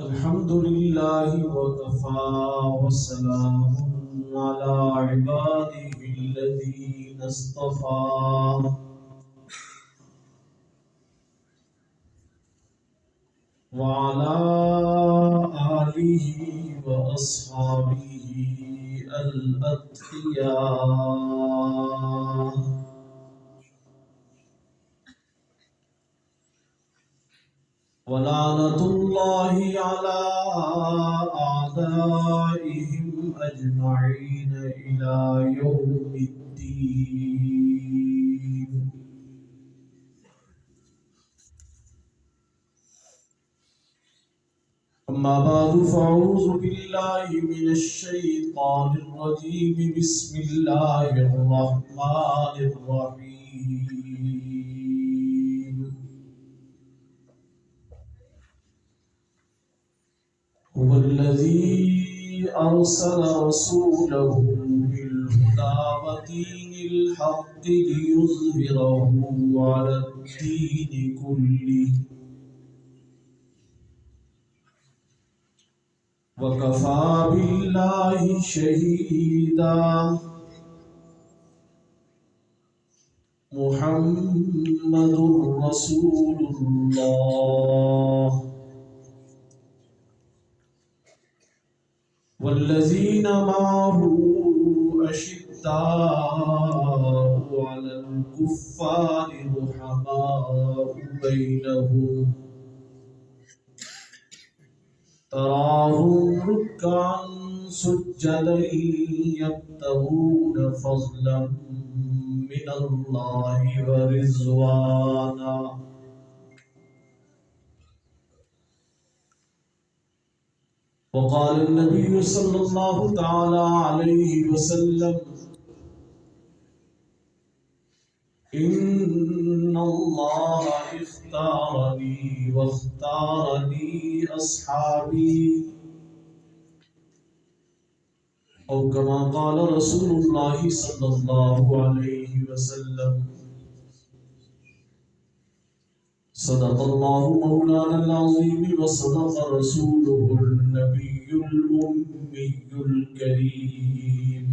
الحمد لله وكفى وسلام على عباده الذين اصطفى وعلى آله وأصحابه الأتقياء ولعنة الله على أعدائهم أجمعين إلى يوم الدين. أما بعد فأعوذ بالله من الشيطان الرجيم. بسم الله الرحمن الرحيم. هو الذي أرسل رسوله بالهدى ودين الحق ليظهره على الدين كله وكفى بالله شهيدا. محمد رسول الله والذين معه أشداء على الكفار رحماء بينهم تراهم ركعا سجدا يبتغون فضلا من الله ورضوانا. وقال النبي صلى الله تعالى عليه وسلم: إن الله اختارني واختارني أصحابي، أو كما قال رسول الله صلى الله عليه وسلم. صدق الله مولانا العظيم وصدق رسوله النبي الأمي الكريم،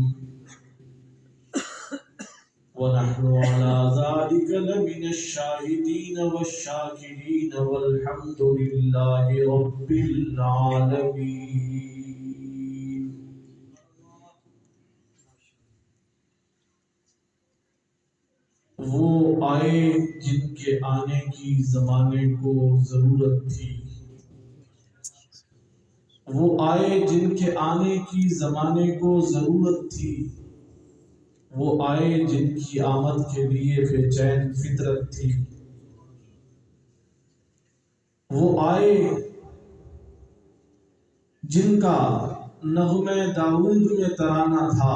ونحن على ذلك لمن الشاهدين والشاكرين والحمد لله رب العالمين. وہ آئے جن کے آنے کی زمانے کو ضرورت تھی، وہ آئے جن کے آنے کی زمانے کو ضرورت تھی، وہ آئے جن کی آمد کے لیے بے چین فطرت تھی، وہ آئے جن کا نغمہ داؤد میں ترانہ تھا،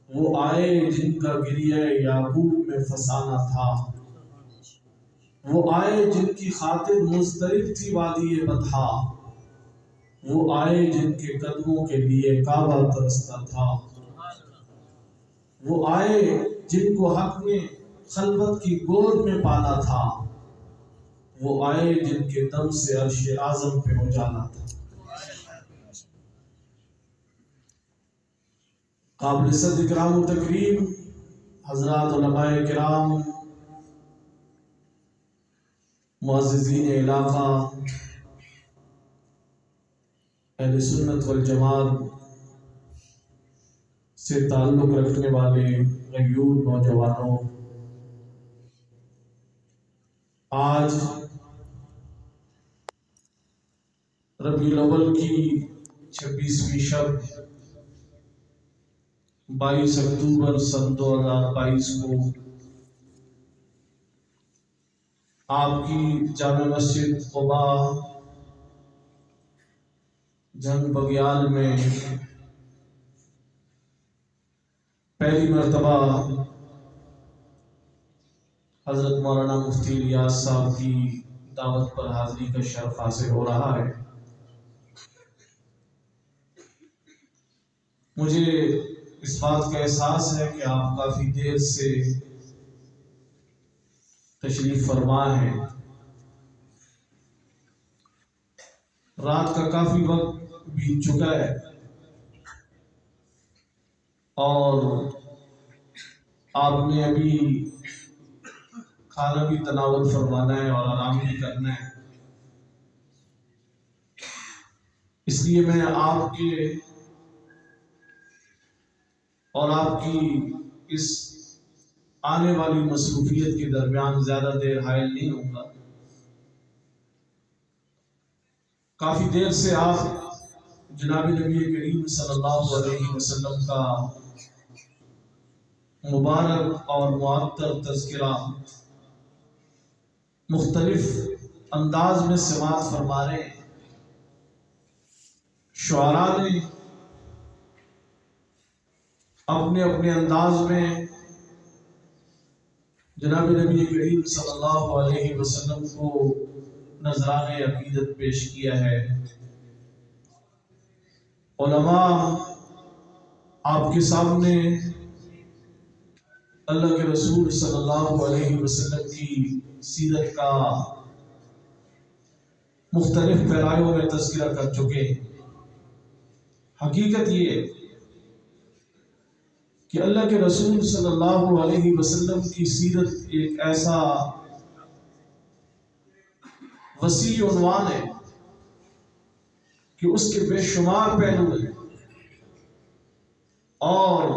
وہ آئے جن کا گریہ یعقوب میں فسانہ تھا، وہ آئے جن کی خاطر مضطرب تھی وادی بطحا، وہ آئے جن کے قدموں کے لیے کعبہ ترستا تھا، وہ آئے جن کو حق نے خلوت کی گود میں پالا تھا، وہ آئے جن کے دم سے عرش اعظم پہ اجالا تھا۔ قابل صد اکرام و تکریم حضرات علماء کرام، معززین علاقہ، اہل سنت والجماعت سے تعلق رکھنے والے غیور نوجوانوں، آج ربیع الاول کی 26ویں شب 22 اکتوبر سن 2022 کو آپ کی جامع مسجد قباء جنگ بگیال میں پہلی مرتبہ حضرت مولانا مفتی الیاس صاحب کی دعوت پر حاضری کا شرف حاصل ہو رہا ہے۔ مجھے اس بات کا احساس ہے کہ آپ کافی دیر سے تشریف فرما ہیں، رات کا کافی وقت بیت چکا ہے اور آپ نے ابھی کھانا بھی تناول فرمانا ہے اور آرام بھی کرنا ہے، اس لیے میں آپ کے اور آپ کی اس آنے والی مصروفیت کے درمیان زیادہ دیر حائل نہیں ہوں گا۔ کافی دیر سے آپ جناب نبی کریم صلی اللہ علیہ وسلم کا مبارک اور معطر تذکرہ مختلف انداز میں سماعت فرما رہے ہیں۔ شعراء نے اپنے اپنے انداز میں جناب نبی کریم صلی اللہ علیہ وسلم کو نذرانِ عقیدت پیش کیا ہے۔ علماء آپ کے سامنے اللہ کے رسول صلی اللہ علیہ وسلم کی سیرت کا مختلف پیرایوں میں تذکرہ کر چکے ہیں۔ حقیقت یہ کہ اللہ کے رسول صلی اللہ علیہ وسلم کی سیرت ایک ایسا وسیع عنوان ہے کہ اس کے بے شمار پہلو ہیں، اور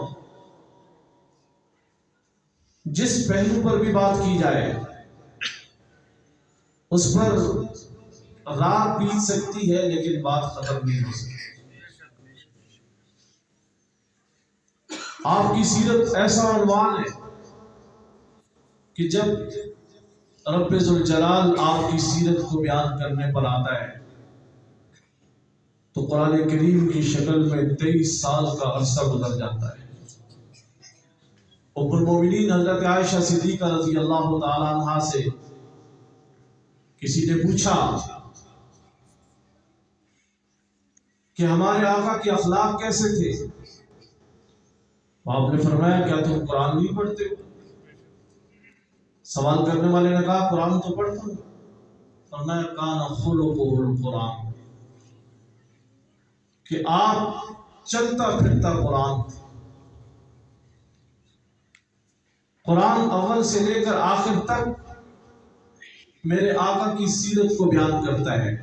جس پہلو پر بھی بات کی جائے اس پر رات بیت سکتی ہے لیکن بات ختم نہیں ہو سکتی۔ آپ کی سیرت ایسا عنوان ہے کہ جب رب ذوالجلال آپ کی سیرت کو بیان کرنے پر آتا ہے تو قرآن کریم کی شکل میں 23 سال کا عرصہ گزر جاتا ہے۔ ام المومنین حضرت عائشہ صدیقہ رضی اللہ تعالی عنہا سے کسی نے پوچھا کہ ہمارے آقا کے اخلاق کیسے تھے؟ آپ نے فرمایا کیا تم قرآن نہیں پڑھتے ہو؟ سوال کرنے والے نے کہا قرآن تو پڑھتا ہوں۔ فرمایا کان خلقہ القرآن، کہ آپ چلتا پھرتا قرآن تھے۔ قرآن اول سے لے کر آخر تک میرے آقا کی سیرت کو بیان کرتا ہے،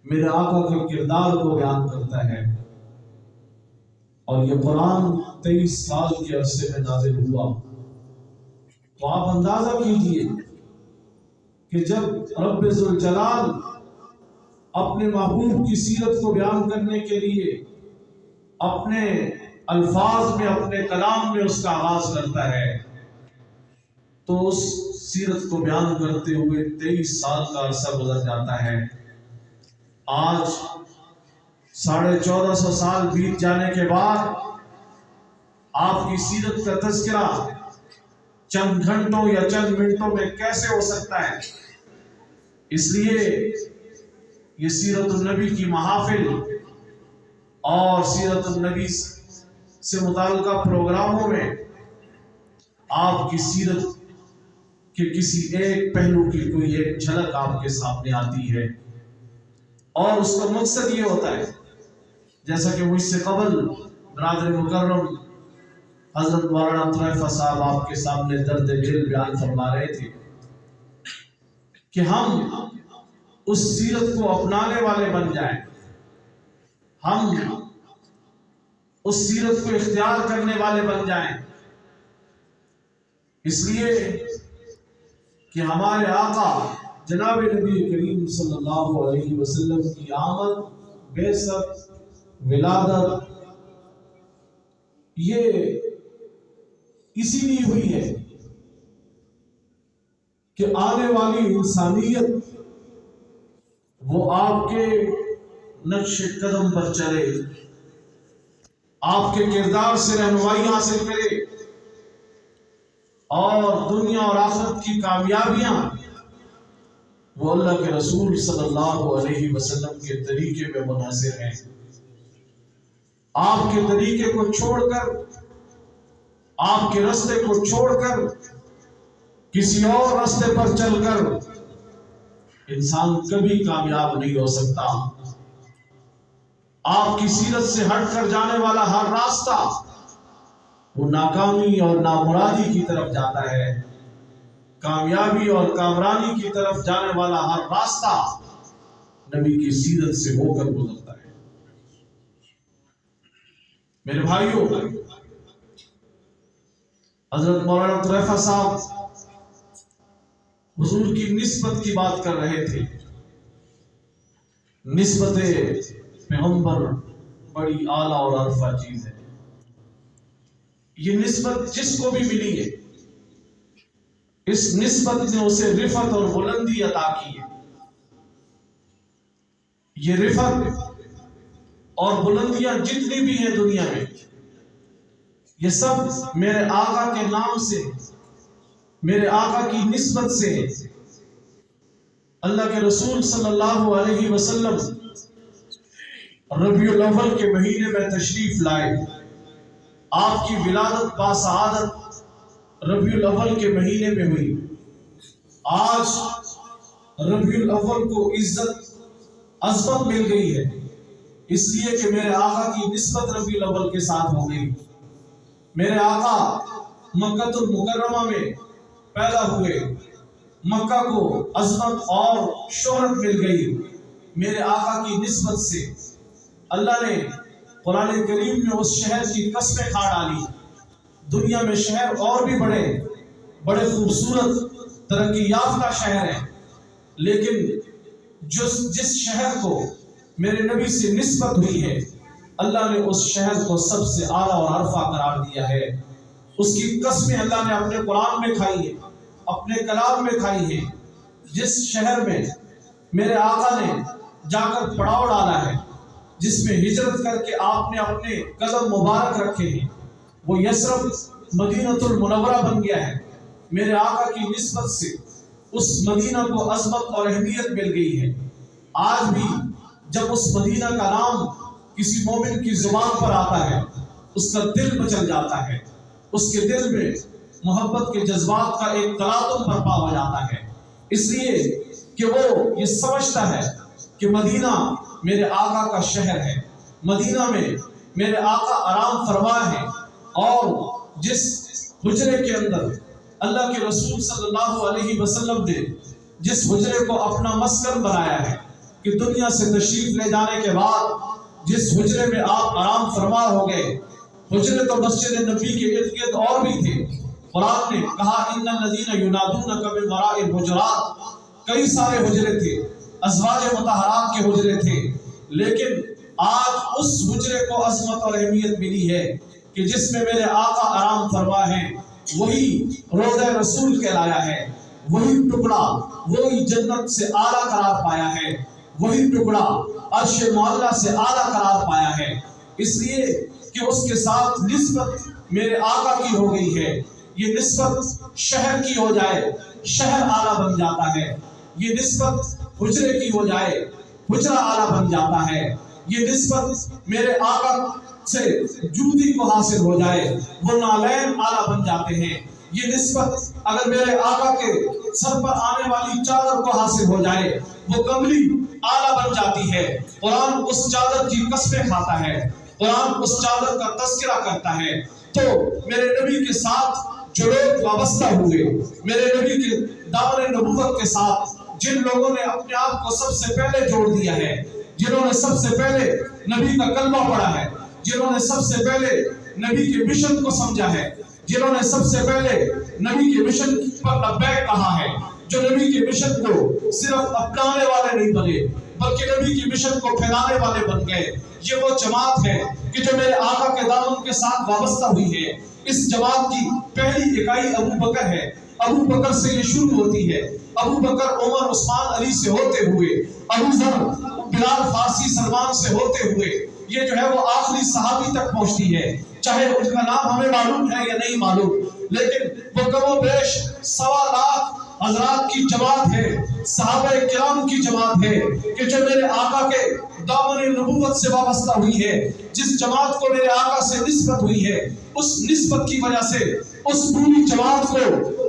میرے آقا کے کردار کو بیان کرتا ہے، اور یہ قرآن 23 سال کے عرصے میں نازل ہوا۔ تو آپ اندازہ کیجئے کہ جب رب ذوالجلال اپنے محبوب کی سیرت کو بیان کرنے کے لیے اپنے الفاظ میں، اپنے کلام میں اس کا آغاز کرتا ہے تو اس سیرت کو بیان کرتے ہوئے 23 سال کا عرصہ گزر جاتا ہے۔ آج 1450 سال بیت جانے کے بعد آپ کی سیرت کا تذکرہ چند گھنٹوں یا چند منٹوں میں کیسے ہو سکتا ہے؟ اس لیے یہ سیرت النبی کی محافل اور سیرت النبی سے متعلقہ پروگراموں میں آپ کی سیرت کے کسی ایک پہلو کی کوئی ایک جھلک آپ کے سامنے آتی ہے، اور اس کا مقصد یہ ہوتا ہے جیسا کہ مجھ سے قبل برادر مکرم حضرت مولانا طریفہ صاحب آپ کے سامنے درد دل بیان فرما رہے تھے کہ ہم اس سیرت کو اپنانے والے بن جائیں، ہم اس سیرت کو اختیار کرنے والے بن جائیں، اس لیے کہ ہمارے آقا جناب نبی کریم صلی اللہ علیہ وسلم کی آمد، بعثت، ولادت یہ اسی لیے ہوئی ہے کہ آنے والی انسانیت وہ آپ کے نقش قدم پر چلے، آپ کے کردار سے رہنمائی حاصل کرے، اور دنیا اور آخرت کی کامیابیاں وہ اللہ کے رسول صلی اللہ علیہ وسلم کے طریقے میں منحصر ہیں۔ آپ کے طریقے کو چھوڑ کر، آپ کے راستے کو چھوڑ کر کسی اور راستے پر چل کر انسان کبھی کامیاب نہیں ہو سکتا۔ آپ کی سیرت سے ہٹ کر جانے والا ہر راستہ وہ ناکامی اور نامرادی کی طرف جاتا ہے۔ کامیابی اور کامرانی کی طرف جانے والا ہر راستہ نبی کی سیرت سے ہو کر گزرتا ہے۔ میرے بھائیوں، حضرت مولانا طریفہ صاحب حضور کی نسبت کی بات کر رہے تھے۔ نسبت پیغمبر بڑی اعلیٰ اور عرفہ چیز ہے۔ یہ نسبت جس کو بھی ملی ہے، اس نسبت نے اسے رفعت اور بلندی عطا کی ہے۔ یہ رفعت اور بلندیاں جتنی بھی ہیں دنیا میں، یہ سب میرے آقا کے نام سے، میرے آقا کی نسبت سے۔ اللہ کے رسول صلی اللہ علیہ وسلم ربیع الاول کے مہینے میں تشریف لائے۔ آپ کی ولادت باسعادت ربیع الاول کے مہینے میں ہوئی۔ آج ربیع الاول کو عزت عظمت مل گئی ہے، اس لیے کہ میرے آقا کی نسبت ربیع الاول کے ساتھ ہو گئی۔ میرے آقا مکہ المکرمہ میں پیدا ہوئے، مکہ کو عظمت اور شہرت مل گئی میرے آقا کی نسبت سے۔ اللہ نے قرآن کریم میں اس شہر کی قسمیں کھا ڈالی۔ دنیا میں شہر اور بھی بڑے خوبصورت ترقی یافتہ شہر ہیں، لیکن جس شہر کو میرے نبی سے نسبت ہوئی ہے، اللہ نے اس شہر کو سب سے اعلیٰ اور عرفہ قرار دیا ہے۔ اس کی قسمیں اللہ نے اپنے قرآن میں کھائی ہیں، اپنے کلام میں کھائی ہیں۔ جس شہر میں میرے آقا نے جا کر پڑاؤ ڈالا ہے، جس میں ہجرت کر کے آپ نے اپنے قدم مبارک رکھے ہیں، وہ یثرب مدینہ المنورہ بن گیا ہے۔ میرے آقا کی نسبت سے اس مدینہ کو عظمت اور اہمیت مل گئی ہے۔ آج بھی جب اس مدینہ کا نام کسی مومن کی زبان پر آتا ہے، اس کا دل مچل جاتا ہے، اس کے دل میں محبت کے جذبات کا ایک تلاطم برپا ہو جاتا ہے، اس لیے کہ وہ یہ سمجھتا ہے کہ مدینہ میرے آقا کا شہر ہے، مدینہ میں میرے آقا آرام فرما ہے۔ اور جس حجرے کے اندر اللہ کے رسول صلی اللہ علیہ وسلم نے جس حجرے کو اپنا مسکن بنایا ہے کہ دنیا سے تشریف لے جانے کے بعد جس حجرے میں آپ آرام فرما ہو گئے، حجرے تو مسجد نبی کے ارد گرد اور بھی تھے۔ قرآن نے کہا ان الذین ینادونک من وراء الحجرات، کئی سارے حجرے تھے، ازواج مطہرات کے حجرے تھے، لیکن آج اس حجرے کو عظمت اور اہمیت ملی ہے کہ جس میں میرے آقا آرام فرما ہے، وہی روضہ رسول کہلایا ہے، وہی ٹکڑا وہی جنت سے اعلیٰ قرار پایا ہے، وہی ٹکڑا عرش معلیٰ سے اعلیٰ قرار پایا ہے، اس لیے کہ اس کے ساتھ نسبت میرے آقا کی ہو گئی ہے۔ یہ نسبت شہر کی ہو جائے، شہر اعلیٰ بن جاتا ہے۔ یہ نسبت حجرے کی ہو جائے، حجرہ اعلیٰ بن جاتا ہے۔ یہ نسبت میرے آقا سے جوتی کو حاصل ہو جائے، وہ نالین اعلیٰ بن جاتے ہیں۔ یہ نسبت اگر میرے آقا کے سر پر آنے والی چادر کو حاصل ہو جائے، وہ کملی اعلیٰ بن جاتی ہے۔ قرآن اس چادر کی قسمیں کھاتا ہے، قرآن اس چادر کا تذکرہ کرتا ہے۔ تو میرے نبی کے ساتھ جو لوگ وابستہ ہوئے، میرے نبی کے دامن نبوت کے ساتھ جن لوگوں نے اپنے آپ کو سب سے پہلے جوڑ دیا ہے، جنہوں نے سب سے پہلے نبی کا کلمہ پڑھا ہے، جنہوں نے سب سے پہلے نبی کے مشن کو سمجھا ہے، جنہوں نے سب سے پہلے نبی کے مشن پر لبیک کہا ہے، جو نبی کے مشن کو صرف اپنانے والے نہیں بنے بلکہ نبی کے مشن کو پھیلانے والے بن گئے، یہ وہ جماعت ہے کہ جو میرے آقا کے دامن کے ساتھ وابستہ ہوئی ہے۔ اس جماعت کی پہلی اکائی ابو بکر ہے، ابو بکر سے یہ شروع ہوتی ہے، ابو بکر عمر عثمان علی سے ہوتے ہوئے، ابو ذر بلال فارسی سلمان سے ہوتے ہوئے یہ جو ہے وہ آخری صحابی تک پہنچتی ہے۔ چاہے ان کا نام ہمیں معلوم ہے یا نہیں معلوم، لیکن وہ کم و بیش 1.25 لاکھ حضرات کی جماعت ہے، صحابہ کرام کی جماعت ہے کہ جو میرے آقا کے دامن نبوت سے وابستہ ہوئی ہے۔ جس جماعت کو میرے آقا سے نسبت ہوئی ہے، اس نسبت کی وجہ سے اس پوری جماعت کو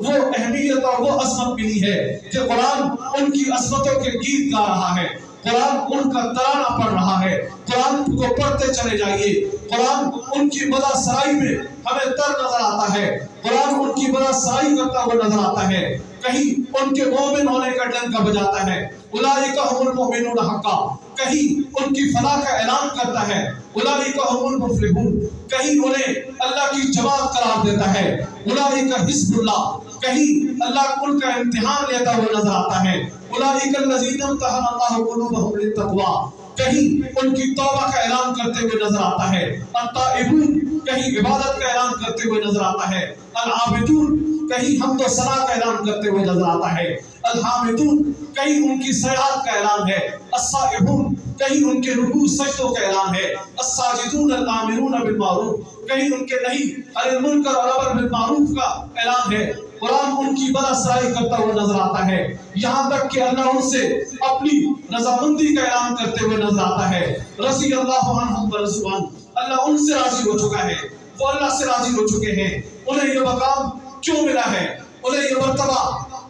وہ اہمیت اور وہ عظمت ملی ہے کہ قرآن ان کی عظمتوں کے گیت گا رہا ہے، قرآن ان کا ترانہ پڑھ رہا ہے۔ قرآن کو پڑھتے چلے جائیے، قرآن ان کی مدح سرائی میں ہمیں تر نظر آتا ہے، قرآن ان کی مدح سرائی کرتا ہوا نظر آتا ہے، کہیں ان کے مومن ہونے کا ڈنکا بجاتا ہے، اولئک هم المؤمنون حقا، کہیں ان کی فلاح کا اعلان کرتا ہے، اولئک هم المفلحون، کہیں انہیں اللہ کی جماعت قرار دیتا ہے، اولئک حزب اللہ، کہیں اللہ ان کا امتحان لیتا ہوا نظر آتا ہے، اولئک الذین امتحن اللہ قلوبهم للتقوی، کہیں ان کی توبہ کا اعلان کرتے ہوئے نظر آتا ہے، التائبون، کہیں عبادت کا اعلان کرتے ہوئے نظر آتا ہے، العابدون، کہیں حمد و ثنا کا اعلان کرتے ہوئے نظر آتا ہے، الحامدون، کہیں ان کی سیاحت کا اعلان ہے، السائحون، کہیں ان کے رکوع سجدوں کا اعلان ہے، الساجدون الآمرون بالمعروف، کہیں ان کے نہیں عن المنکر اور امر بالمعروف کا اعلان ہے۔ قرآن ان کی بڑا سرائی کرتا ہوا نظر آتا ہے، یہاں تک کہ اللہ ان سے اپنی رضامندی کا اعلان کرتے ہوئے نظر آتا ہے، رضی اللہ عنہم ورضوا عنہ، اللہ ان سے راضی ہو چکا ہے، وہ اللہ سے راضی ہو چکے ہیں۔ انہیں یہ مقام کیوں ملا ہے، انہیں یہ مرتبہ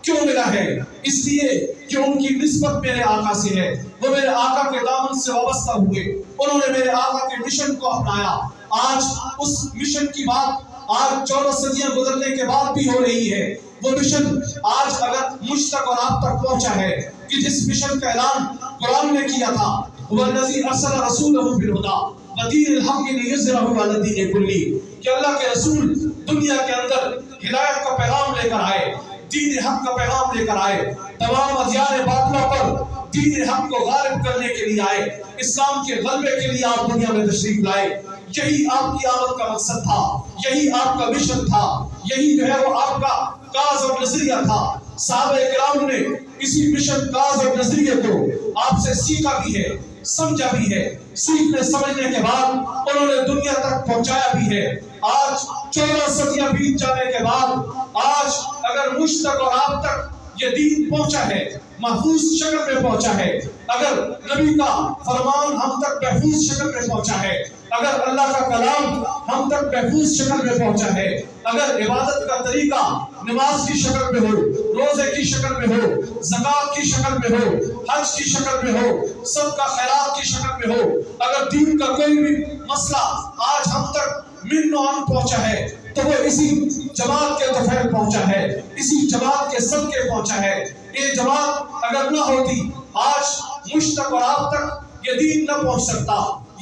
کیوں ملا ہے؟ اس لیے کہ ان کی نسبت میرے آقا سے ہے، وہ میرے آقا کے دامن سے وابستہ ہوئے، انہوں نے میرے آقا کے مشن کو اپنایا۔ آج اس مشن کی بات آج 14 صدیاں گزرنے کے بعد بھی ہو رہی ہے، وہ مشن آج اگر مجھ تک اور آپ تک پہنچا ہے کہ جس مشن کا اعلان قرآن نے کیا تھا، وَالَّذِي أَرْسَلَ رَسُولَهُ بِالْهُدَىٰ وَدِينِ الْحَقِّ لِيُظْهِرَهُ عَلَى الدِّينِ كُلِّهِ، کہ اللہ کے رسول دنیا کے اندر ہدایت کا پیغام لے کر آئے، دین حق کا پیغام لے کر آئے، تمام ادیان باطلہ پر دین حق کو غالب کرنے کے لیے آئے، اسلام کے غلبے کے لیے آپ دنیا میں تشریف لائے۔ یہی آپ کی آمد کا مقصد تھا، یہی آپ کا مشن تھا، یہی جو ہے وہ آپ کا کاز اور نظریہ تھا۔ صحابہ کرام نے اسی مشن، کاز اور نظریے کو آپ سے سیکھا بھی ہے، سمجھا بھی ہے، سیکھنے سمجھنے کے بعد انہوں نے دنیا تک پہنچایا بھی ہے۔ آج 14 صدیاں بیت جانے کے بعد آج اگر مجھ تک اور آپ تک یہ دین پہنچا ہے، محفوظ شکل میں پہنچا ہے، اگر نبی کا فرمان ہم تک محفوظ شکل میں پہنچا ہے، اگر اللہ کا کلام ہم تک محفوظ شکل میں پہنچا ہے، اگر عبادت کا طریقہ نماز کی شکل میں ہو، روزے کی شکل میں ہو، زکوٰۃ کی شکل میں ہو، حج کی شکل میں ہو، صدقہ خیرات کی شکل میں ہو، اگر دین کا کوئی بھی مسئلہ آج ہم تک من و عن پہنچا ہے تو وہ اسی جماعت کے طفیل پہنچا ہے، اسی جماعت کے صدقے پہنچا ہے۔ یہ جماعت اگر نہ ہوتی آج مجھ تک اور آپ تک یہ دین نہ پہنچ سکتا۔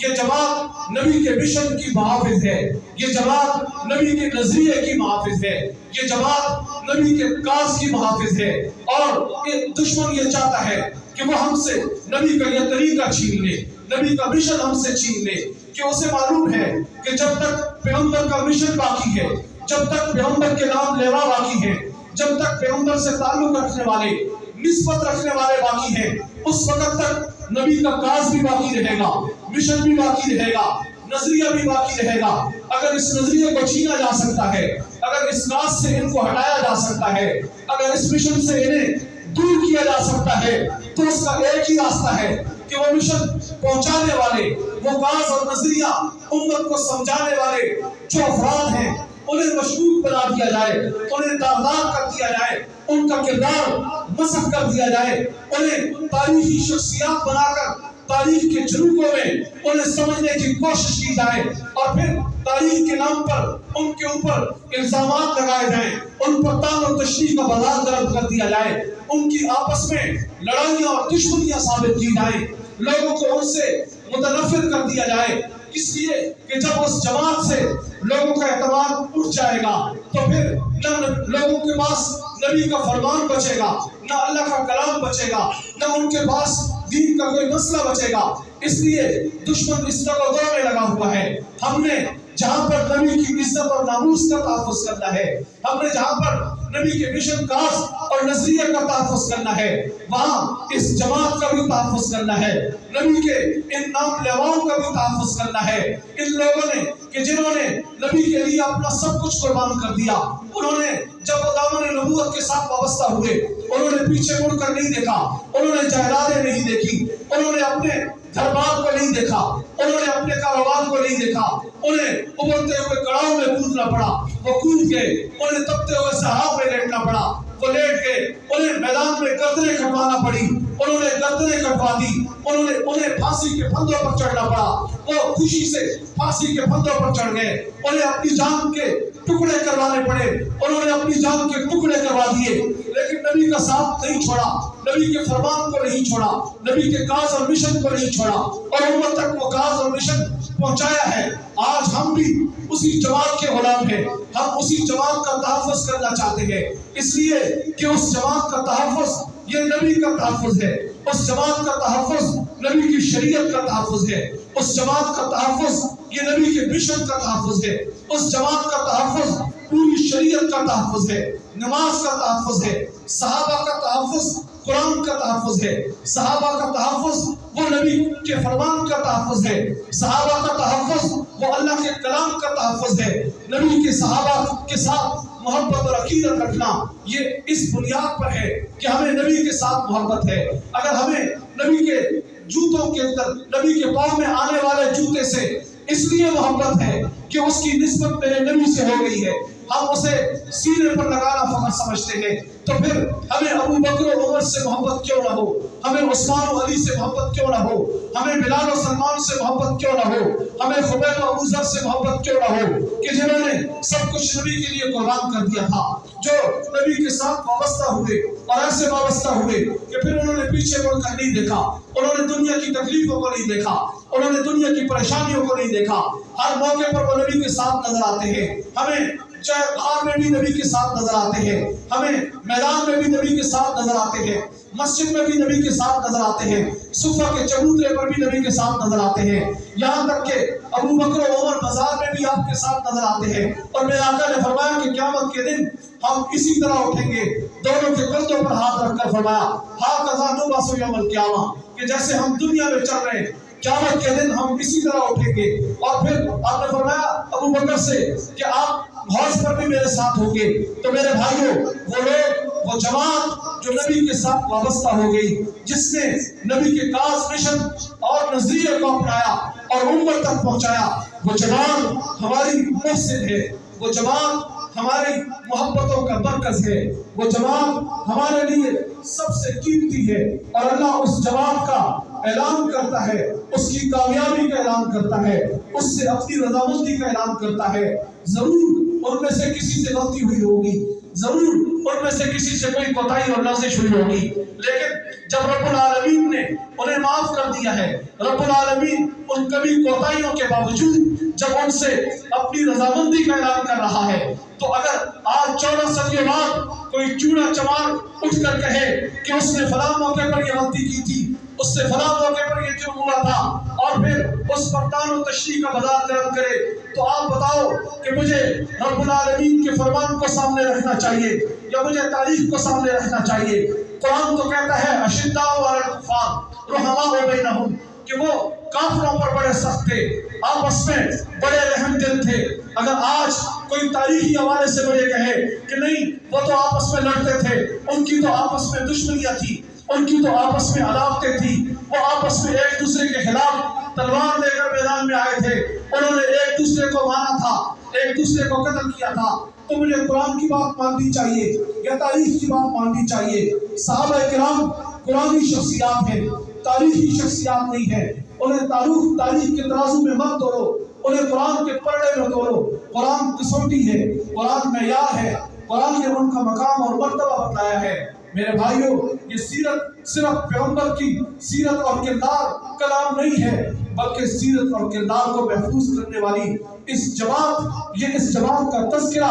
یہ جماعت نبی کے مشن کی محافظ ہے، یہ جماعت نبی کے نظریے کی محافظ ہے، یہ جماعت نبی کے کاز کی محافظ ہے، اور دشمن یہ چاہتا ہے کہ وہ ہم سے نبی کا یہ طریقہ چھین لے، نبی کا مشن ہم سے چھین لے، کہ اسے معلوم ہے کہ جب تک پیغمبر کا مشن باقی ہے، جب تک پیغمبر کے نام لیوا باقی ہے، جب تک پیغمبر سے تعلق رکھنے والے، نسبت رکھنے والے باقی ہیں، اس وقت تک نبی کا کاز بھی باقی رہے گا، مشن بھی باقی رہے گا، نظریہ بھی باقی رہے گا۔ اگر اس نظریے کو چھینا جا سکتا ہے، اگر اس کاز سے ان کو ہٹایا جا سکتا ہے، اگر اس مشن سے انہیں دور کیا جا سکتا ہے، تو اس کا ایک ہی راستہ ہے کہ وہ مشن پہنچانے والے، وہ کاز اور نظریہ امت کو سمجھانے والے جو افراد ہیں انہیں مشکوک بنا دیا جائے، انہیں داغدار کر دیا جائے، ان کا کردار مسخ کر دیا جائے، انہیں تاریخی شخصیات بنا کر تاریخ کے جھروکوں میں انہیں سمجھنے کی کوشش کی جائے، اور پھر تاریخ کے نام پر ان کے اوپر الزامات لگائے جائیں، ان پر طعن و تشریح کا بازار گرم کر دیا جائے، ان کی آپس میں لڑائیاں اور دشمنیاں ثابت کی جائیں، لوگوں کو ان سے متنفر کر دیا جائے، اس لیے کہ جب اس جماعت سے لوگوں کا اعتماد اٹھ جائے گا تو پھر نہ لوگوں کے پاس نبی کا فرمان بچے گا، نہ اللہ کا کلام بچے گا، نہ ان کے پاس دین کا کوئی مسئلہ بچے گا۔ اس لیے دشمن اس طرح دور میں لگا ہوا ہے۔ ہم نے جہاں پر نبی کی عزت اور ناموس کا تحفظ کرنا ہے، ہم نے جہاں پر نبی کے مشن کاز اور نظریے کا تحفظ کرنا ہے، وہاں اس جماعت کا بھی تحفظ کرنا ہے، نبی کے ان نام لیواؤں کا بھی تحفظ کرنا ہے۔ ان لوگوں نے کہ جنہوں نے نبی کے لیے اپنا سب کچھ قربان کر دیا، انہوں نے جب وہ دامن نبوت کے ساتھ وابستہ ہوئے، انہوں نے پیچھے مڑ کر نہیں دیکھا، انہوں نے جائیدادیں نہیں دیکھی، انہوں نے اپنے دربار کو نہیں دیکھا، انہوں نے اپنے کاروبار کو نہیں دیکھا، انہیں ابلتے ہوئے کڑاہوں میں کودنا پڑا، وہ کود گئے، انہیں تپتے ہوئے صحاب میں لیٹنا پڑا، وہ لیٹ گئے، انہیں میدان میں گردنیں کٹوانا پڑی، انہوں نے گردنیں کٹوا دی، انہیں پھانسی کے پھندوں پر چڑھنا پڑا، وہ خوشی سے پھانسی کے پھندوں پر چڑھ گئے، انہیں اپنی جان کے ٹکڑے کروانے پڑے، انہوں نے اپنی جان کے ٹکڑے کروا دیے، لیکن نبی کا ساتھ نہیں چھوڑا، نبی کے فرمان کو نہیں چھوڑا، نبی کے کاز اور مشن کو نہیں چھوڑا، اور امت تک وہ کاز اور مشن پہنچایا ہے۔ آج ہم بھی اسی جماعت کے غلام ہیں، ہم اسی جماعت کا تحفظ کرنا چاہتے ہیں، اس لیے کہ اس جماعت کا تحفظ یہ نبی کا تحفظ ہے، اس جماعت کا تحفظ نبی کی شریعت کا تحفظ ہے، اس جماعت کا تحفظ یہ نبی کے مشن کا تحفظ ہے، اس جماعت کا تحفظ پوری شریعت کا تحفظ ہے، نماز کا تحفظ ہے، صحابہ کا تحفظ قرآن کا تحفظ ہے، صحابہ کا تحفظ وہ نبی کے فرمان کا تحفظ ہے، صحابہ کا تحفظ وہ اللہ کے کلام کا تحفظ ہے، نبی کے صحابہ کے ساتھ محبت اور عقیدت رکھنا یہ اس بنیاد پر ہے کہ ہمیں نبی کے ساتھ محبت ہے۔ اگر ہمیں نبی کے جوتوں کے اندر، نبی کے پاؤں میں آنے والے جوتے سے اس لیے محبت ہے کہ اس کی نسبت میرے نبی سے ہو گئی ہے، ہم اسے سینے پر لگانا فخر سمجھتے ہیں، تو پھر ہمیں ابو بکر و عمر سے محبت کیوں نہ ہو، ہمیں عثمان و علی سے محبت کیوں نہ ہو، ہمیں بلال و سلمان سے محبت کیوں نہ ہو، ہمیں خبیب و ابو ذر سے محبت کیوں نہ ہو، کہ جنہوں نے سب کچھ نبی کے لیے قربان کر دیا تھا، جو نبی کے ساتھ وابستہ ہوئے اور ایسے وابستہ ہوئے کہ پھر انہوں نے پیچھے مڑ کر نہیں دیکھا، انہوں نے دنیا کی تکلیفوں کو نہیں دیکھا، انہوں نے دنیا کی پریشانیوں کو نہیں دیکھا، ہر موقع پر وہ نبی کے ساتھ نظر آتے ہیں، ہمیں چاہے غار میں بھی نبی کے ساتھ نظر آتے ہیں، ہمیں میدان میں بھی نبی کے ساتھ نظر آتے ہیں، مسجد میں بھی نبی کے ساتھ نظر آتے ہیں، صفہ کے چبوترے پر بھی نبی کے ساتھ نظر آتے ہیں، یہاں تک کہ ابو بکر و عمر بازار میں بھی آپ کے ساتھ نظر آتے ہیں، اور میرے آقا نے فرمایا کہ قیامت کے دن ہم اسی طرح اٹھیں گے، دونوں کے کندھوں پر ہاتھ رکھ کر فرمایا ہاکذا نبعث یوم القیامہ، کہ جیسے ہم دنیا میں چل رہے ہیں قیامت کے دن ہم اسی طرح اٹھیں گے۔ اور پھر آپ نے فرمایا ابو بکر سے کہ آپ حوض پر بھی میرے ساتھ ہوں گے۔ تو میرے بھائیوں، وہ لوگ، وہ جماعت جو نبی کے ساتھ وابستہ ہو گئی، جس نے نبی کے کاز مشن اور نظریے کو اپنایا اور امت تک پہنچایا، وہ جماعت ہماری محسن ہے، وہ جماعت ہماری محبتوں کا مرکز ہے، وہ جماعت ہمارے لیے سب سے قیمتی ہے، اور اللہ اس جماعت کا اعلان کرتا ہے، اس کی کامیابی کا اعلان کرتا ہے، اس سے اپنی رضامندی کا اعلان کرتا ہے۔ ضرور ان میں سے کسی سے غلطی ہوئی ہوگی، ضرور ان میں سے کسی سے کوئی کوتاہی اور لغزش ہوئی ہوگی، لیکن جب رب العالمین نے انہیں معاف کر دیا ہے، رب العالمین ان کبھی کوتاہیوں کے باوجود جب ان سے اپنی رضامندی کا اعلان کر رہا ہے، تو اگر آج 14 صدیوں بعد کوئی چوڑا چمار اٹھ کر کہے کہ اس نے فلاں موقع پر یہ غلطی کی تھی، اس سے فلاں موقع پر یہ جرم ہوا تھا، اور پھر اس پر طعن و تشریح کا بازار گرم کرے، تو آپ بتاؤ کہ مجھے رب العالمین کے فرمان کو سامنے رکھنا چاہیے یا مجھے تاریخ کو سامنے رکھنا چاہیے؟ قرآن تو کہتا ہے اشداء علی الکفار رحماء بینہم، کہ وہ کافروں پر بڑے سخت تھے، آپس میں بڑے رحم دل تھے۔ اگر آج کوئی تاریخی حوالے سے مجھے کہے کہ نہیں وہ تو آپس میں لڑتے تھے، ان کی تو آپس میں دشمنیاں تھی، ان کی تو آپس میں عداوتیں تھی، وہ آپس میں ایک دوسرے کے خلاف تلوار لے کر میدان میں آئے تھے، انہوں نے ایک دوسرے کو مارا تھا، ایک دوسرے کو قتل کیا تھا، تو مجھے قرآن کی بات ماننی چاہیے یا تاریخ کی بات ماننی چاہیے؟ صحابہ کرام قرآنی شخصیات ہیں، تاریخی شخصیات نہیں ہیں، انہیں تاریخ کے ترازو میں مت تولو، انہیں قرآن کے پلڑے میں تولو۔ قرآن کسوٹی ہے، قرآن معیار ہے، قرآن نے ان کا مقام اور مرتبہ بتایا ہے۔ میرے بھائیوں، یہ سیرت صرف پیغمبر کی سیرت اور کردار کلام نہیں ہے، بلکہ سیرت اور کردار کو محفوظ کرنے والی اس جماعت کا تذکرہ،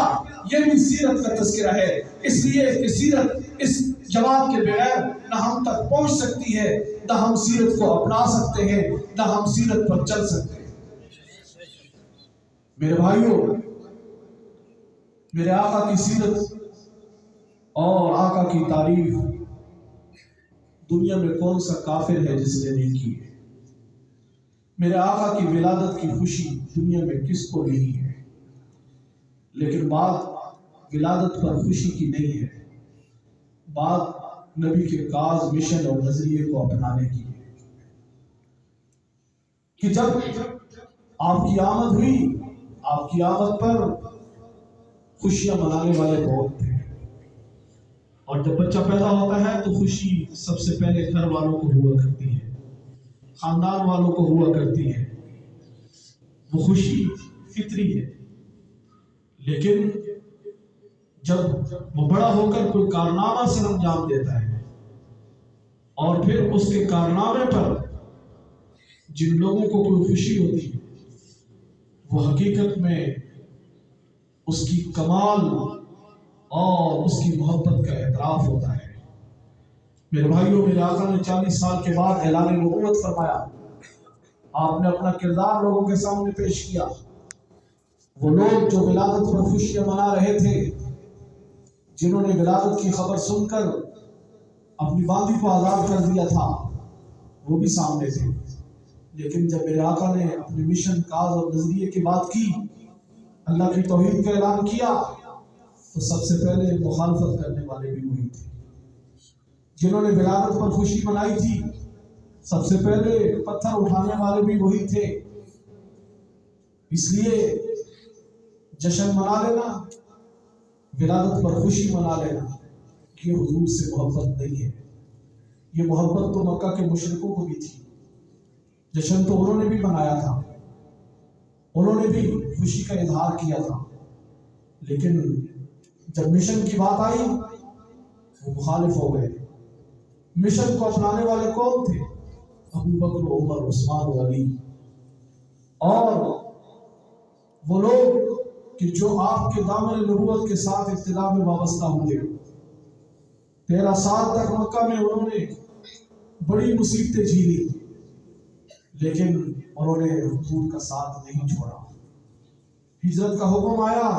یہ بھی سیرت کا تذکرہ ہے، اس لیے کہ سیرت اس جماعت کے بغیر نہ ہم تک پہنچ سکتی ہے، نہ ہم سیرت کو اپنا سکتے ہیں، نہ ہم سیرت پر چل سکتے ہیں۔ میرے بھائیوں، میرے آقا کی سیرت اور آقا کی تعریف دنیا میں کون سا کافر ہے جس نے نہیں کی ہے؟ میرے آقا کی ولادت کی خوشی دنیا میں کس کو نہیں ہے؟ لیکن بات ولادت پر خوشی کی نہیں ہے، بات نبی کے کاز مشن اور نظریے کو اپنانے کی ہے۔ کہ جب آپ کی آمد ہوئی، آپ کی آمد پر خوشیاں منانے والے بہت تھے، اور جب بچہ پیدا ہوتا ہے تو خوشی سب سے پہلے گھر والوں کو ہوا کرتی ہے، خاندان والوں کو ہوا کرتی ہے، وہ خوشی فطری ہے۔ لیکن جب وہ بڑا ہو کر کوئی کارنامہ سے انجام دیتا ہے اور پھر اس کے کارنامے پر جن لوگوں کو کوئی خوشی ہوتی ہے، وہ حقیقت میں اس کی کمال اور اس کی محبت کا اعتراف ہوتا ہے۔ میرے بھائیوں، میرے آقا نے 40 سال کے بعد اعلان نبوت فرمایا۔ آپ نے اپنا کردار لوگوں کے سامنے پیش کیا۔ وہ لوگ جو ولادت پر خوشیاں منا رہے تھے، جنہوں نے ولادت کی خبر سن کر اپنی باندی کو آزاد کر دیا تھا، وہ بھی سامنے تھے۔ لیکن جب میرے آقا نے اپنے مشن، کاز اور نظریے کی بات کی، اللہ کی توحید کا اعلان کیا، تو سب سے پہلے مخالفت کرنے والے بھی وہی تھے۔ جنہوں نے ولادت پر خوشی منائی تھی، سب سے پہلے پتھر اٹھانے والے بھی وہی تھے۔ اس لیے جشن منا لینا، ولادت پر خوشی منا لینا، یہ حضور سے محبت نہیں ہے۔ یہ محبت تو مکہ کے مشرکوں کو بھی تھی۔ جشن تو انہوں نے بھی منایا تھا، انہوں نے بھی خوشی کا اظہار کیا تھا، لیکن جب مشن کی بات آئی وہ مخالف ہو گئے۔ مشن کو اپنانے والے کون تھے؟ ابو بکر، عمر، عثمان و علی، اور وہ لوگ کہ جو آپ کے دامن نبوت کے ساتھ ابتدا میں وابستہ ہوئے۔ 13 سال تک مکہ میں انہوں نے بڑی مصیبتیں جھیلی، لیکن انہوں نے حضور کا ساتھ نہیں چھوڑا۔ ہجرت کا حکم آیا،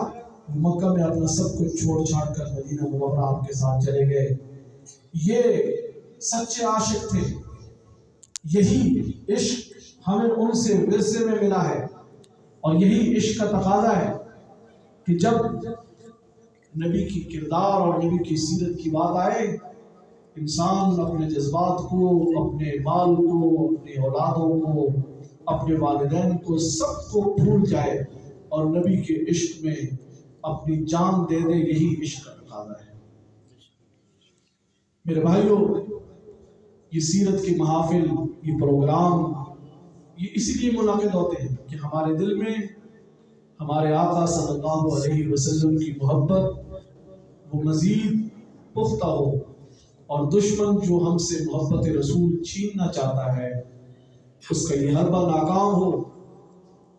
مکہ میں اپنا سب کچھ چھوڑ چھاڑ کر مدینہ منورہ آپ کے ساتھ چلے گئے۔ یہ سچے عاشق تھے۔ یہی عشق ہمیں ان سے ورثے میں ملا ہے، اور یہی عشق کا تقاضا ہے کہ جب نبی کی کردار اور نبی کی سیرت کی بات آئے، انسان اپنے جذبات کو، اپنے مال کو، اپنے اولادوں کو، اپنے والدین کو، سب کو بھول جائے اور نبی کے عشق میں اپنی جان دے دے۔ یہی عشق کا تقاضا ہے۔ میرے بھائیوں، یہ سیرت کی محافل، یہ پروگرام، یہ اسی لیے منعقد ہوتے ہیں کہ ہمارے دل میں ہمارے آقا صلی اللہ علیہ وسلم کی محبت وہ مزید پختہ ہو، اور دشمن جو ہم سے محبت رسول چھیننا چاہتا ہے اس کا یہ حربہ ناکام ہو۔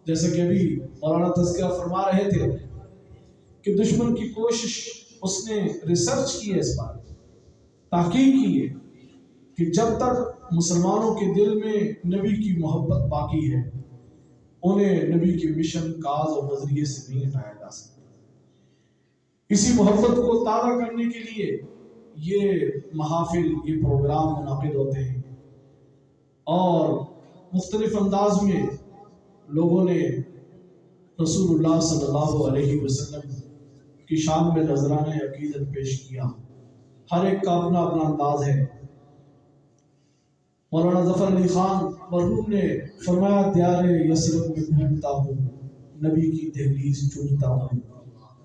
جیسے کہ ابھی مولانا تذکرہ فرما رہے تھے کہ دشمن کی کوشش، اس نے ریسرچ کی ہے، اس پر تحقیق کی ہے کہ جب تک مسلمانوں کے دل میں نبی کی محبت باقی ہے، انہیں نبی کے مشن، کاز اور نظریے سے نہیں ہٹایا جا سکتا۔ اسی محبت کو تازہ کرنے کے لیے یہ محافل، یہ پروگرام منعقد ہوتے ہیں، اور مختلف انداز میں لوگوں نے رسول اللہ صلی اللہ علیہ وسلم کی شان میں نذرانہ عقیدت پیش کیا۔ ہر ایک کا اپنا اپنا انداز ہے۔ مولانا ظفر علی خان مرحوم نے فرمایا، دیار یثرب میں گھومتا ہوں، نبی کی دہلیز چومتا ہوں۔